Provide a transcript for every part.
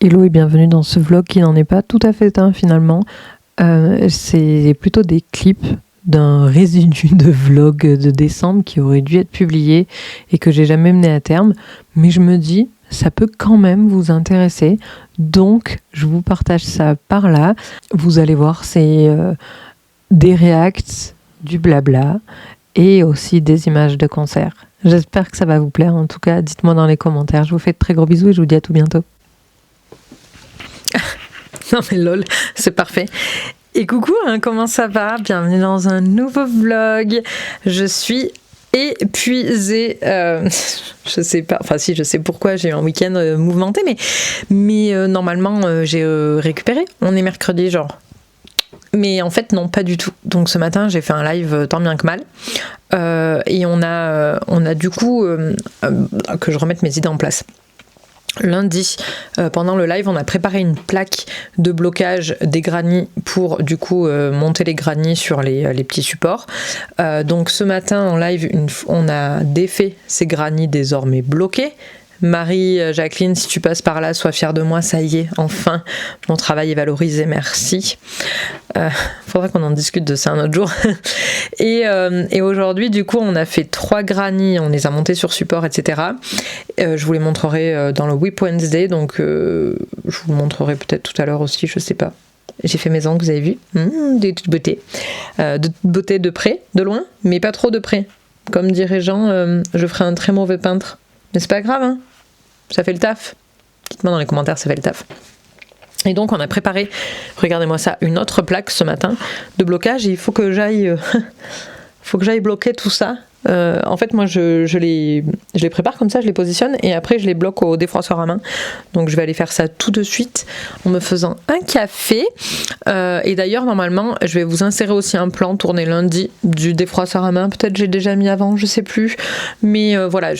Hello et bienvenue dans ce vlog qui n'en est pas tout à fait un finalement. C'est plutôt des clips d'un résidu de vlog de décembre qui aurait dû être publié et que j'ai jamais mené à terme. Mais je me dis, ça peut quand même vous intéresser. Donc, je vous partage ça par là. Vous allez voir, c'est des reacts, du blabla et aussi des images de concert. J'espère que ça va vous plaire. En tout cas, dites-moi dans les commentaires. Je vous fais de très gros bisous et je vous dis à tout bientôt. Non mais lol, c'est parfait. Et coucou, hein, comment ça va? Bienvenue dans un nouveau vlog. Je suis épuisée. Je sais pas, enfin si, je sais pourquoi, j'ai eu un week-end mouvementé, mais normalement j'ai récupéré. On est mercredi, genre. Mais en fait non, pas du tout. Donc ce matin j'ai fait un live tant bien que mal. Et on a du coup que je remette mes idées en place. Lundi, pendant le live, on a préparé une plaque de blocage des granits pour du coup monter les granits sur les petits supports. Donc ce matin en live, on a défait ces granits désormais bloqués. Marie, Jacqueline, si tu passes par là, sois fière de moi, ça y est, enfin, mon travail est valorisé, merci. Faudra qu'on en discute de ça un autre jour. Et aujourd'hui, du coup, on a fait 3 granits, on les a montés sur support, etc. Je vous les montrerai dans le Whip Wednesday, donc je vous le montrerai peut-être tout à l'heure aussi, je sais pas. J'ai fait mes ongles, vous avez vu, de toute beauté. De toute beauté de près, de loin, mais pas trop de près. Comme dirait Jean, je ferai un très mauvais peintre. Mais c'est pas grave, hein. Ça fait le taf. Dites-moi dans les commentaires, ça fait le taf. Et donc on a préparé, regardez-moi ça, une autre plaque ce matin de blocage et il faut que j'aille bloquer tout ça. En fait moi je les prépare comme ça, je les positionne et après je les bloque au défroisseur à main. Donc je vais aller faire ça tout de suite en me faisant un café. Et d'ailleurs normalement je vais vous insérer aussi un plan tourné lundi du défroisseur à main. Peut-être j'ai déjà mis avant, je sais plus. Mais voilà,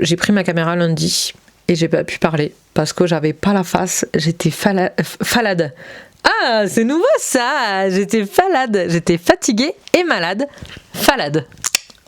j'ai pris ma caméra lundi et j'ai pas pu parler parce que j'avais pas la face, j'étais falade. Ah, c'est nouveau ça, j'étais falade, j'étais fatiguée et malade, falade.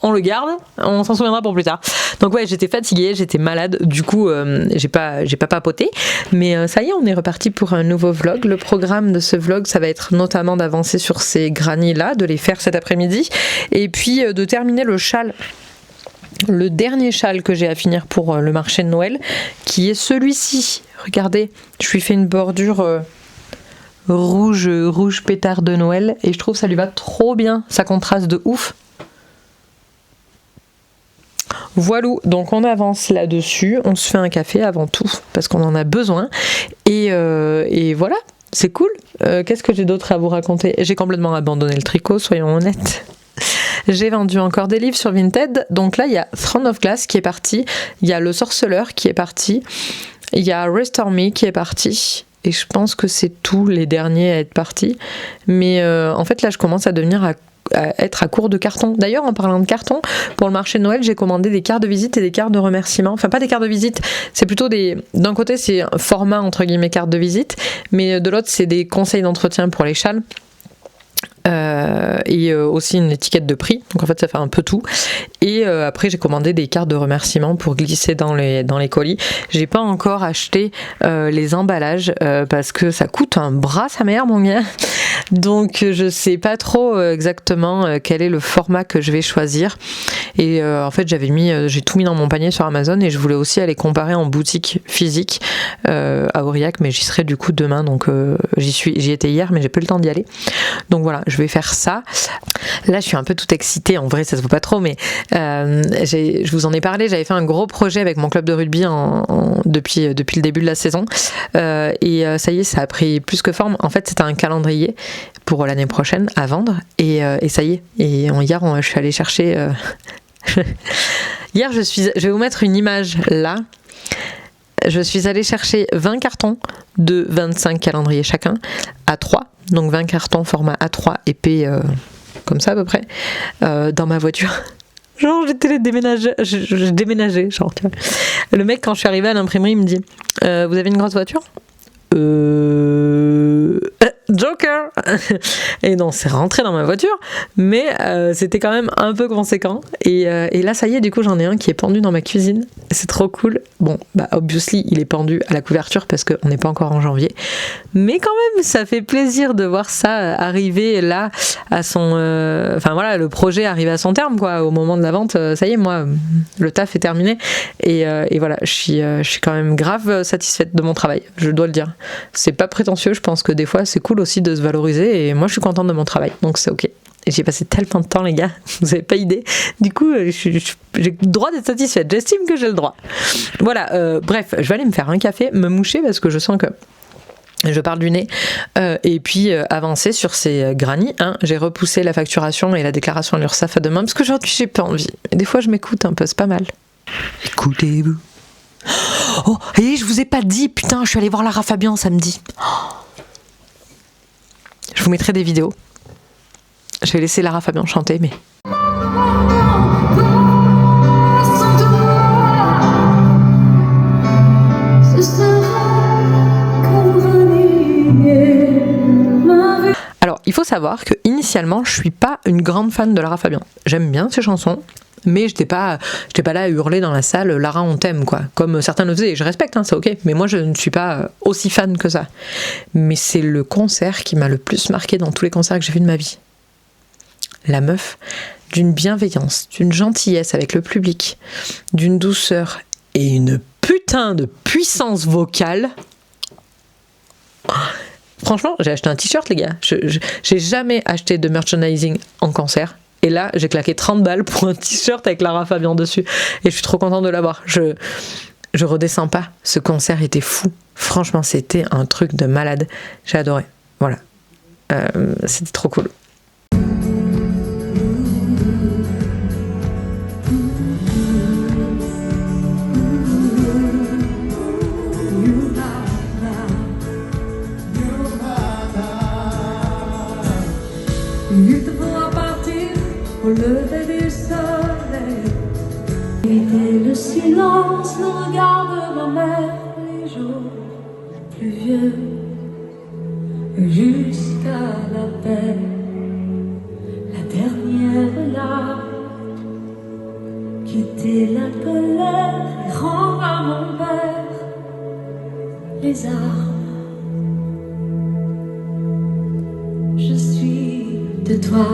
On le garde, on s'en souviendra pour plus tard. Donc ouais, j'étais fatiguée, j'étais malade, du coup j'ai pas papoté, mais ça y est, on est reparti pour un nouveau vlog. Le programme de ce vlog, ça va être notamment d'avancer sur ces granits là, de les faire cet après-midi, et puis de terminer le châle. Le dernier châle que j'ai à finir pour le marché de Noël, qui est celui-ci. Regardez, je lui fais une bordure rouge pétard de Noël et je trouve que ça lui va trop bien, ça contraste de ouf. Voilà, donc on avance là-dessus, on se fait un café avant tout parce qu'on en a besoin et voilà, c'est cool. Qu'est-ce que j'ai d'autre à vous raconter? J'ai complètement abandonné le tricot, soyons honnêtes. J'ai vendu encore des livres sur Vinted, donc là il y a Throne of Glass qui est parti, il y a Le Sorceleur qui est parti, il y a Restore Me qui est parti, et je pense que c'est tous les derniers à être partis, mais en fait là je commence à être à court de carton. D'ailleurs en parlant de carton, pour le marché de Noël j'ai commandé des cartes de visite et des cartes de remerciement, enfin pas des cartes de visite, c'est plutôt d'un côté c'est un format entre guillemets carte de visite, mais de l'autre c'est des conseils d'entretien pour les châles. Et aussi une étiquette de prix, donc en fait ça fait un peu tout, et après j'ai commandé des cartes de remerciement pour glisser dans les colis. J'ai pas encore acheté les emballages parce que ça coûte un bras sa mère mon gars, donc je sais pas trop exactement quel est le format que je vais choisir, et en fait j'ai tout mis dans mon panier sur Amazon et je voulais aussi aller comparer en boutique physique à Aurillac, mais j'y serai du coup demain, donc j'y étais hier mais j'ai pas eu le temps d'y aller, donc voilà, je vais faire ça. Là je suis un peu toute excitée, en vrai ça se voit pas trop, mais je vous en ai parlé, j'avais fait un gros projet avec mon club de rugby depuis le début de la saison, et ça y est, ça a pris plus que forme. En fait c'était un calendrier pour l'année prochaine à vendre, et ça y est, et hier je suis allée chercher hier je vais vous mettre une image là. Je suis allée chercher 20 cartons de 25 calendriers chacun, A3, donc 20 cartons format A3 épais comme ça à peu près, dans ma voiture. Genre j'étais je déménageais, genre tu vois. Le mec quand je suis arrivée à l'imprimerie il me dit vous avez une grosse voiture? Joker. Et non, c'est rentré dans ma voiture, mais c'était quand même un peu conséquent. Et là, ça y est, du coup, j'en ai un qui est pendu dans ma cuisine. C'est trop cool. Bon, bah, obviously, il est pendu à la couverture parce qu'on n'est pas encore en janvier. Mais quand même, ça fait plaisir de voir ça arriver là à son... Enfin voilà, le projet arrive à son terme, quoi. Au moment de la vente, ça y est, moi, le taf est terminé. Et voilà, je suis quand même grave satisfaite de mon travail, je dois le dire. C'est pas prétentieux, je pense que des fois, c'est cool aussi de se valoriser. Et moi, je suis contente de mon travail, donc c'est ok. Et j'ai passé tellement de temps, les gars, vous avez pas idée. Du coup, j'ai le droit d'être satisfaite. J'estime que j'ai le droit. Voilà, bref, je vais aller me faire un café, me moucher parce que je sens que je parle du nez, et puis avancer sur ces granits. J'ai repoussé la facturation et la déclaration à l'URSSAF à demain parce que aujourd'hui j'ai pas envie. Et des fois je m'écoute un peu, c'est pas mal. Écoutez-vous. Oh, et je vous ai pas dit, putain, je suis allée voir Lara Fabian samedi. Je vous mettrai des vidéos. Je vais laisser Lara Fabian chanter, mais... Alors, il faut savoir que initialement, je suis pas une grande fan de Lara Fabian. J'aime bien ses chansons, mais j'étais pas là à hurler dans la salle Lara on t'aime, quoi, comme certains le faisaient. Et je respecte, c'est ok, mais moi je ne suis pas aussi fan que ça. Mais c'est le concert qui m'a le plus marqué dans tous les concerts que j'ai vus de ma vie. La meuf, d'une bienveillance, d'une gentillesse avec le public, d'une douceur et une putain de puissance vocale. Franchement, j'ai acheté un t-shirt, les gars. J'ai jamais acheté de merchandising en concert. Et là, j'ai claqué 30 balles pour un t-shirt avec Lara Fabian dessus. Et je suis trop contente de l'avoir. Je redescends pas. Ce concert était fou. Franchement, c'était un truc de malade. J'ai adoré. Voilà. C'était trop cool. Au lever du soleil, éviter le silence, le regard de ma mère, les jours pluvieux, jusqu'à la paix, la dernière larme, quitter la colère et rendre à mon père les armes. Je suis de toi.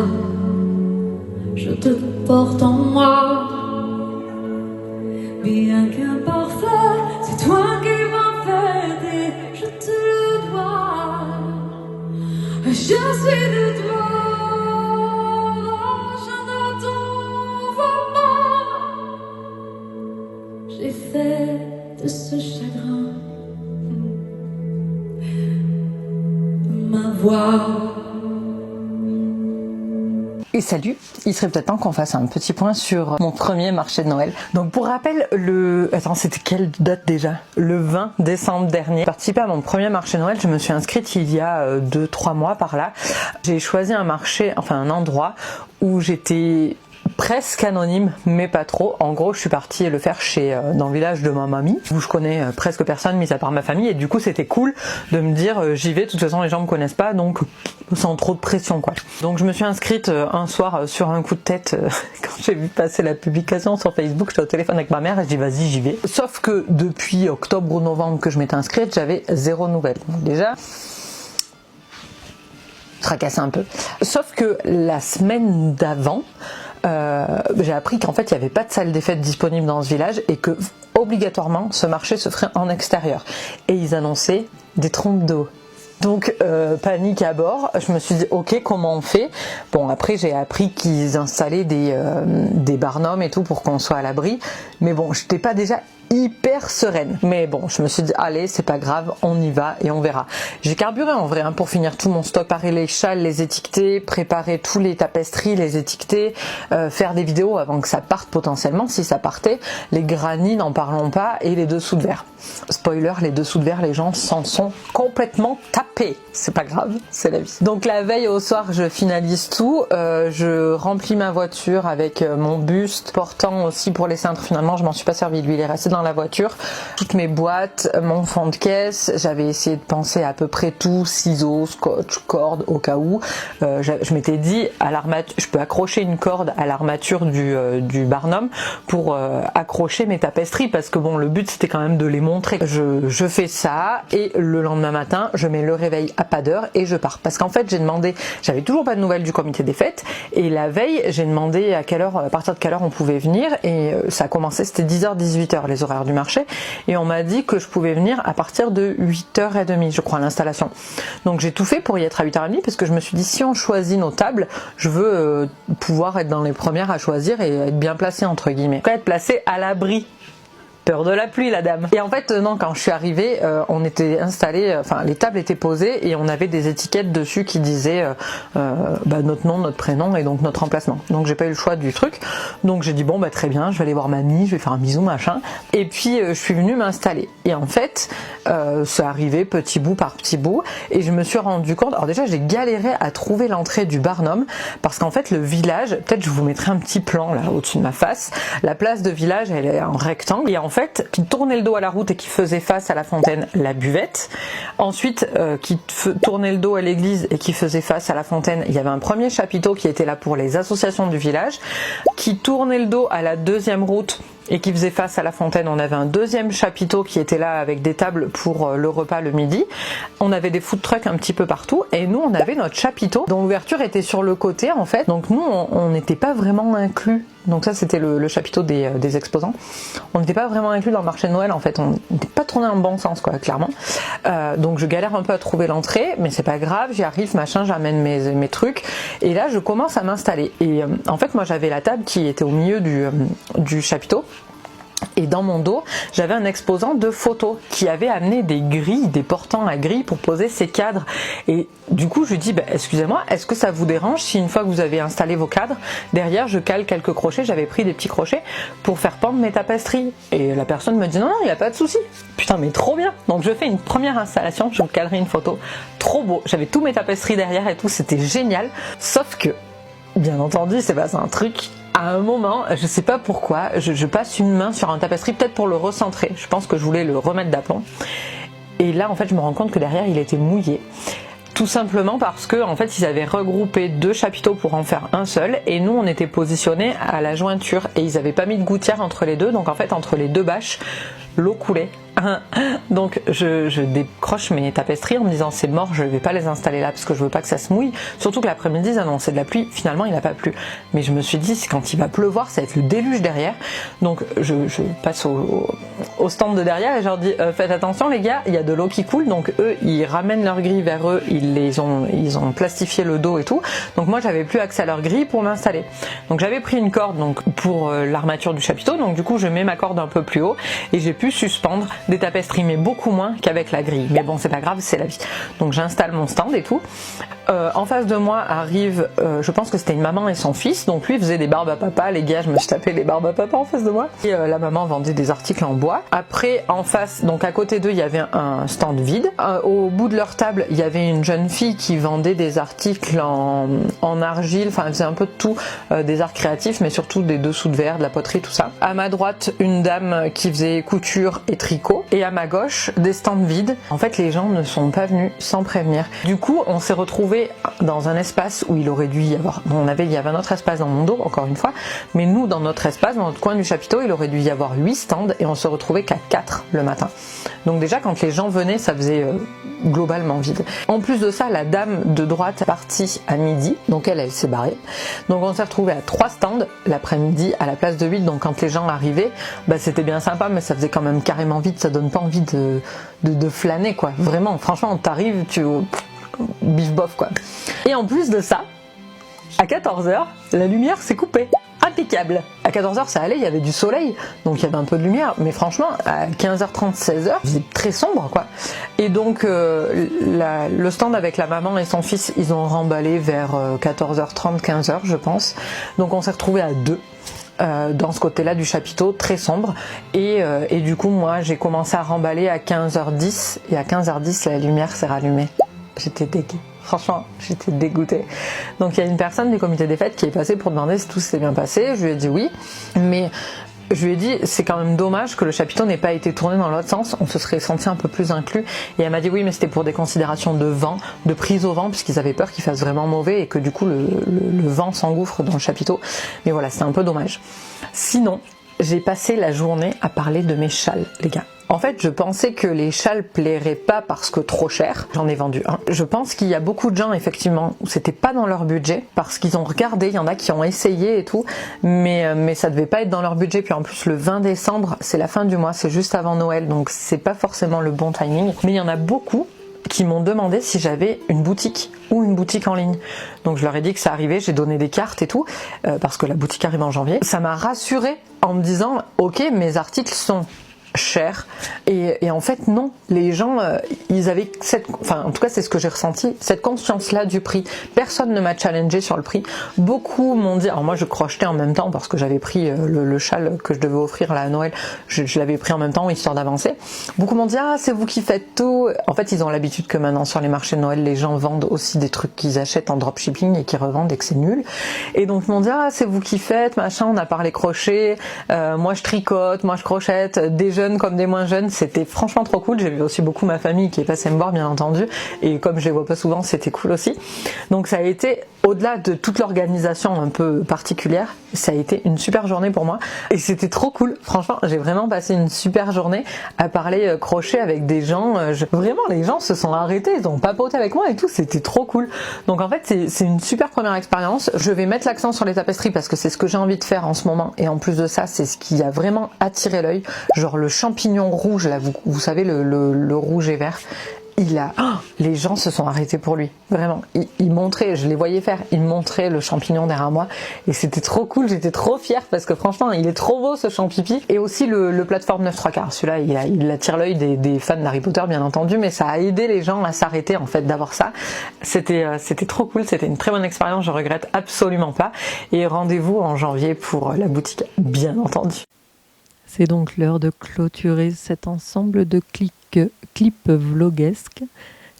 Je te porte en moi, bien qu'imparfait, c'est toi qui m'as fait et je te le dois. Je suis de toi, j'adore ton vraiment. J'ai fait de ce chagrin ma voix. Et salut, il serait peut-être temps qu'on fasse un petit point sur mon premier marché de Noël. Donc pour rappel, c'était quelle date déjà ? Le 20 décembre dernier. J'ai participé à mon premier marché de Noël, je me suis inscrite il y a 2-3 mois par là. J'ai choisi un endroit où j'étais presque anonyme, mais pas trop. En gros, je suis partie le faire dans le village de ma mamie, où je connais presque personne, mis à part ma famille, et du coup, c'était cool de me dire, j'y vais, de toute façon, les gens me connaissent pas, donc sans trop de pression, quoi. Donc, je me suis inscrite un soir sur un coup de tête, quand j'ai vu passer la publication sur Facebook, j'étais au téléphone avec ma mère, et je dis, vas-y, j'y vais. Sauf que depuis octobre ou novembre que je m'étais inscrite, j'avais 0 nouvelles. Donc, déjà, tracassé un peu. Sauf que la semaine d'avant, j'ai appris qu'en fait il n'y avait pas de salle des fêtes disponible dans ce village et que obligatoirement ce marché se ferait en extérieur. Et ils annonçaient des trompes d'eau. Donc panique à bord, je me suis dit ok, comment on fait ? Bon, après j'ai appris qu'ils installaient des barnums et tout pour qu'on soit à l'abri, mais bon, j'étais pas déjà hyper sereine. Mais bon, je me suis dit allez, c'est pas grave, on y va et on verra. J'ai carburé en vrai pour finir tout mon stock, préparer les châles, les étiqueter, préparer tous les tapisseries, les étiqueter, faire des vidéos avant que ça parte potentiellement, si ça partait. Les granits, n'en parlons pas, et les dessous de verre. Spoiler, les dessous de verre, les gens s'en sont complètement tapés. C'est pas grave, c'est la vie. Donc la veille au soir, je finalise tout. Je remplis ma voiture avec mon buste portant aussi pour les cintres. Finalement, je m'en suis pas servi. Lui, il est resté dans dans la voiture, toutes mes boîtes, mon fond de caisse, j'avais essayé de penser à peu près tout, ciseaux, scotch, corde au cas où. Je m'étais dit, je peux accrocher une corde à l'armature du Barnum pour accrocher mes tapisseries, parce que bon, le but c'était quand même de les montrer. Je fais ça et le lendemain matin, je mets le réveil à pas d'heure et je pars. Parce qu'en fait, j'avais toujours pas de nouvelles du comité des fêtes, et la veille, j'ai demandé à partir de quelle heure on pouvait venir, et ça a commencé, c'était 10h, 18h les horaires du marché, et on m'a dit que je pouvais venir à partir de 8h30, je crois, à l'installation. Donc j'ai tout fait pour y être à 8h30, parce que je me suis dit, si on choisit nos tables, je veux pouvoir être dans les premières à choisir et être bien placée, entre guillemets. Être placée à l'abri. Peur de la pluie, la dame. Et en fait, non, quand je suis arrivée, on était installés, les tables étaient posées et on avait des étiquettes dessus qui disaient notre nom, notre prénom et donc notre emplacement. Donc j'ai pas eu le choix du truc. Donc j'ai dit bon, très bien, je vais aller voir mamie, je vais faire un bisou, machin. Et puis je suis venue m'installer. Et en fait, c'est arrivé petit bout par petit bout et je me suis rendu compte. Alors déjà, j'ai galéré à trouver l'entrée du Barnum parce qu'en fait, le village, peut-être je vous mettrai un petit plan là au-dessus de ma face. La place de village, elle est en rectangle et en fait, qui tournait le dos à la route et qui faisait face à la fontaine, la buvette. Ensuite, qui tournait le dos à l'église et qui faisait face à la fontaine, il y avait un premier chapiteau qui était là pour les associations du village. Qui tournait le dos à la deuxième route et qui faisait face à la fontaine, on avait un deuxième chapiteau qui était là avec des tables pour le repas le midi. On avait des food trucks un petit peu partout et nous on avait notre chapiteau dont l'ouverture était sur le côté en fait. Donc nous on n'était pas vraiment inclus. Donc ça c'était le chapiteau des exposants. On n'était pas vraiment inclus dans le marché de Noël en fait. On n'était pas tourné dans le bon sens quoi, clairement. Donc je galère un peu à trouver l'entrée, mais c'est pas grave, j'y arrive, machin, j'amène mes trucs et là je commence à m'installer. Et en fait moi j'avais la table qui était au milieu du chapiteau. Et dans mon dos, j'avais un exposant de photos qui avait amené des grilles, des portants à grilles pour poser ses cadres. Et du coup, je lui dis, excusez-moi, est-ce que ça vous dérange si une fois que vous avez installé vos cadres, derrière je cale quelques crochets, j'avais pris des petits crochets pour faire pendre mes tapisseries. Et la personne me dit, non, il n'y a pas de souci. Putain, mais trop bien. Donc je fais une première installation, je vous calerai une photo. Trop beau. J'avais tous mes tapisseries derrière et tout, c'était génial. Sauf que, bien entendu, c'est passé un truc. À un moment, je sais pas pourquoi, je passe une main sur un tapisserie, peut-être pour le recentrer. Je pense que je voulais le remettre d'aplomb. Et là, en fait, je me rends compte que derrière, il était mouillé. Tout simplement parce que, en fait, ils avaient regroupé 2 chapiteaux pour en faire un seul. Et nous, on était positionnés à la jointure. Et ils avaient pas mis de gouttière entre les deux. Donc, en fait, entre les 2 bâches, l'eau coulait. Donc je décroche mes tapisseries en me disant c'est mort, je vais pas les installer là parce que je veux pas que ça se mouille, surtout que l'après-midi ils annonçaient de la pluie, finalement il n'a pas plu, mais je me suis dit quand il va pleuvoir ça va être le déluge derrière. Donc je passe au stand de derrière et je leur dis faites attention les gars, il y a de l'eau qui coule. Donc eux ils ramènent leurs grilles vers eux, ils ont plastifié le dos et tout, donc moi j'avais plus accès à leurs grilles pour m'installer. Donc j'avais pris une corde donc pour l'armature du chapiteau, donc du coup je mets ma corde un peu plus haut et j'ai pu suspendre des tapisseries, mais beaucoup moins qu'avec la grille. Mais bon, c'est pas grave, c'est la vie. Donc j'installe mon stand et tout. En face de moi arrive, je pense que c'était une maman et son fils. Donc lui faisait des barbes à papa. Les gars, je me suis tapé les barbes à papa en face de moi. Et la maman vendait des articles en bois. Après, en face, donc à côté d'eux, il y avait un stand vide. Au bout de leur table, il y avait une jeune fille qui vendait des articles en argile. Enfin, elle faisait un peu de tout, des arts créatifs, mais surtout des dessous de verre, de la poterie, tout ça. À ma droite, une dame qui faisait couture et tricot. Et à ma gauche, des stands vides. En fait, les gens ne sont pas venus sans prévenir. Du coup, on s'est retrouvés dans un espace où il aurait dû y avoir... il y avait un autre espace dans mon dos, encore une fois. Mais nous, dans notre espace, dans notre coin du chapiteau, il aurait dû y avoir 8 stands et on se retrouvait qu'à 4 le matin. Donc déjà, quand les gens venaient, ça faisait globalement vide. En plus de ça, la dame de droite est partie à midi. Donc elle s'est barrée. Donc on s'est retrouvés à 3 stands l'après-midi à la place de 8. Donc quand les gens arrivaient, c'était bien sympa, mais ça faisait quand même carrément vide. Ça donne pas envie de flâner quoi. Vraiment, franchement, t'arrives, bif bof quoi. Et en plus de ça, à 14h, la lumière s'est coupée. Impeccable. À 14h ça allait, il y avait du soleil, donc il y avait un peu de lumière, mais franchement à 15h30, 16h, c'était très sombre quoi. Et donc le stand avec la maman et son fils, ils ont remballé vers 14h30, 15h je pense. Donc on s'est retrouvés à 2. Dans ce côté-là du chapiteau, très sombre. Et du coup, moi, j'ai commencé à remballer à 15h10. Et à 15h10, la lumière s'est rallumée. J'étais dégoûtée. Franchement, j'étais dégoûtée. Donc, il y a une personne du comité des fêtes qui est passée pour demander si tout s'était bien passé. Je lui ai dit oui. Mais Je lui ai dit, c'est quand même dommage que le chapiteau n'ait pas été tourné dans l'autre sens, on se serait senti un peu plus inclus. Et elle m'a dit oui, mais c'était pour des considérations de vent, de prise au vent, puisqu'ils avaient peur qu'il fasse vraiment mauvais et que du coup le vent s'engouffre dans le chapiteau. Mais voilà, c'est un peu dommage. Sinon, j'ai passé la journée à parler de mes châles, les gars. En fait, je pensais que les châles plairaient pas parce que trop cher. J'en ai vendu un. Je pense qu'il y a beaucoup de gens, effectivement, où c'était pas dans leur budget parce qu'ils ont regardé, il y en a qui ont essayé et tout, mais ça devait pas être dans leur budget. Puis en plus, le 20 décembre, c'est la fin du mois, c'est juste avant Noël, donc c'est pas forcément le bon timing. Mais il y en a beaucoup qui m'ont demandé si j'avais une boutique ou une boutique en ligne. Donc je leur ai dit que ça arrivait, j'ai donné des cartes et tout, parce que la boutique arrive en janvier. Ça m'a rassurée en me disant, ok, mes articles sont cher et en fait non, les gens ils avaient en tout cas c'est ce que j'ai ressenti, cette conscience là du prix. Personne ne m'a challengé sur le prix. Beaucoup m'ont dit, alors moi je crochetais en même temps parce que j'avais pris le châle que je devais offrir là à Noël, je l'avais pris en même temps histoire d'avancer. Beaucoup m'ont dit c'est vous qui faites tout. En fait ils ont l'habitude que maintenant sur les marchés de Noël les gens vendent aussi des trucs qu'ils achètent en dropshipping et qui revendent et que c'est nul, et donc ils m'ont dit c'est vous qui faites machin, on a parlé crochet, moi je tricote, moi je crochette, des jeunes comme des moins jeunes, c'était franchement trop cool. J'ai vu aussi beaucoup ma famille qui est passée me voir bien entendu, et comme je les vois pas souvent c'était cool aussi. Donc ça a été, au-delà de toute l'organisation un peu particulière, ça a été une super journée pour moi et c'était trop cool. Franchement j'ai vraiment passé une super journée à parler crochet avec des gens, vraiment les gens se sont arrêtés, ils ont papoté avec moi et tout, c'était trop cool. Donc en fait c'est une super première expérience. Je vais mettre l'accent sur les tapisseries parce que c'est ce que j'ai envie de faire en ce moment, et en plus de ça c'est ce qui a vraiment attiré l'œil, genre le champignon rouge là, vous savez le rouge et vert, les gens se sont arrêtés pour lui, vraiment. Il montrait, je les voyais faire, il montrait le champignon derrière moi et c'était trop cool, j'étais trop fière parce que franchement il est trop beau ce champipi. Et aussi le plateforme 9 3/4, celui-là il attire l'œil des fans d'Harry Potter bien entendu, mais ça a aidé les gens à s'arrêter en fait d'avoir ça. C'était trop cool, c'était une très bonne expérience, je regrette absolument pas. Et rendez-vous en janvier pour la boutique bien entendu. C'est donc l'heure de clôturer cet ensemble de clips vloguesques.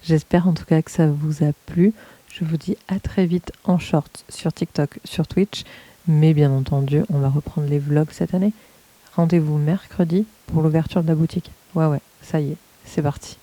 J'espère en tout cas que ça vous a plu. Je vous dis à très vite en short sur TikTok, sur Twitch. Mais bien entendu, on va reprendre les vlogs cette année. Rendez-vous mercredi pour l'ouverture de la boutique. Ouais, ça y est, c'est parti.